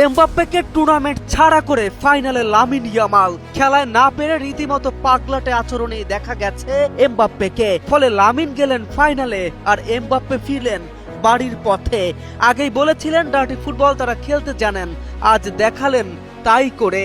এমবাপ্পেকে টুর্নামেন্ট ছাড়া করে ফাইনালে লামিন ইয়ামাল খেলায় না পেরে রীতিমতো পাগলাটে আচরণে দেখা গেছে এমবাপ্পেকে। ফলে লামিন গেলেন ফাইনালে আর এমবাপ্পে ফিরলেন বাড়ির পথে। আগেই বলেছিলেন ডার্টি ফুটবল তারা খেলতে জানেন, আজ দেখালেন তাই করে।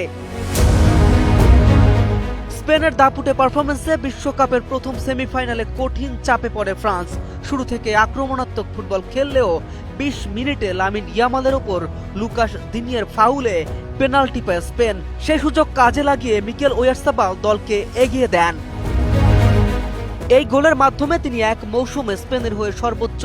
স্পেনের দাপুটে পারফরমেন্সে বিশ্বকাপের প্রথম সেমিফাইনালে কঠিন চাপে পড়ে ফ্রান্স। শুরু থেকে আক্রমণাত্মক ফুটবল খেললেও 20 মিনিটে লামিন ইয়ামালের ওপর লুকাস দিনিয়ের ফাউলে পেনাল্টি পায় স্পেন। সেই সুযোগ কাজে লাগিয়ে মিকেল ওয়ারসাবাল দলকে এগিয়ে দেন। এই গোলের মাধ্যমে তিনি এক মৌসুমে স্পেনের হয়ে সর্বোচ্চ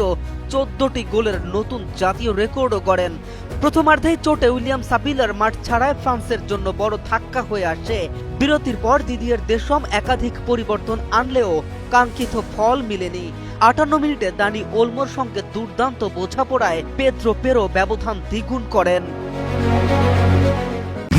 14টি গোলের নতুন জাতীয় রেকর্ডও গড়েন। প্রথমার্ধেই চোটে উইলিয়াম সাবিলার মাঠ ছাড়ায় ফ্রান্সের জন্য বড় ধাক্কা হয়ে আসে। বিরতির পর দিদিয়ের দেশম একাধিক পরিবর্তন আনলেও কাঙ্ক্ষিত ফল মিলেনি। 58 মিনিটে দানি ওলমোর সঙ্গে দুর্দান্ত বোঝাপড়ায় পেদ্রো পেরো ব্যবধান দ্বিগুণ করেন।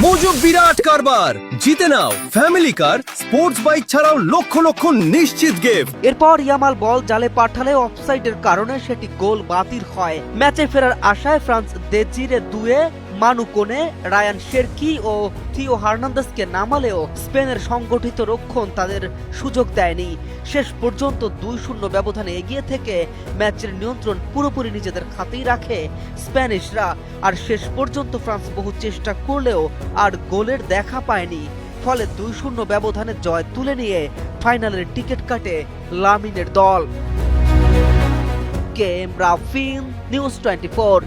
মোজো বিরাট কারবার, জিতে নাও ফ্যামিলি কার, স্পোর্টস বাইক ছাড়াও লক্ষ লক্ষ নিশ্চিত গিফট। এরপর ইয়ামাল বল জালে পাঠালে অফসাইডের কারণে সেটি গোল বাতিল হয়। ম্যাচে ফেরার আশায় ফ্রান্স দেজিরে দুয়ে, মানু কোনে, রায়ান শেরকি ও থিও হার্নান্দেসকে নামালেও স্পেনের সংগঠিত রক্ষণ তাদের সুযোগ দেয়নি। শেষ পর্যন্ত 2-0 ব্যবধানে এগিয়ে থেকে ম্যাচের নিয়ন্ত্রণ পুরোপুরি নিজেদের হাতেই রাখে স্প্যানিশরা। আর শেষ পর্যন্ত ফ্রান্স বহু চেষ্টা করলেও আর গোলের দেখা পায়নি। ফলে 2-0 ব্যবধানে জয় তুলে নিয়ে ফাইনালের টিকিট কাটে লামিনের দল। K M Rafin, news 24।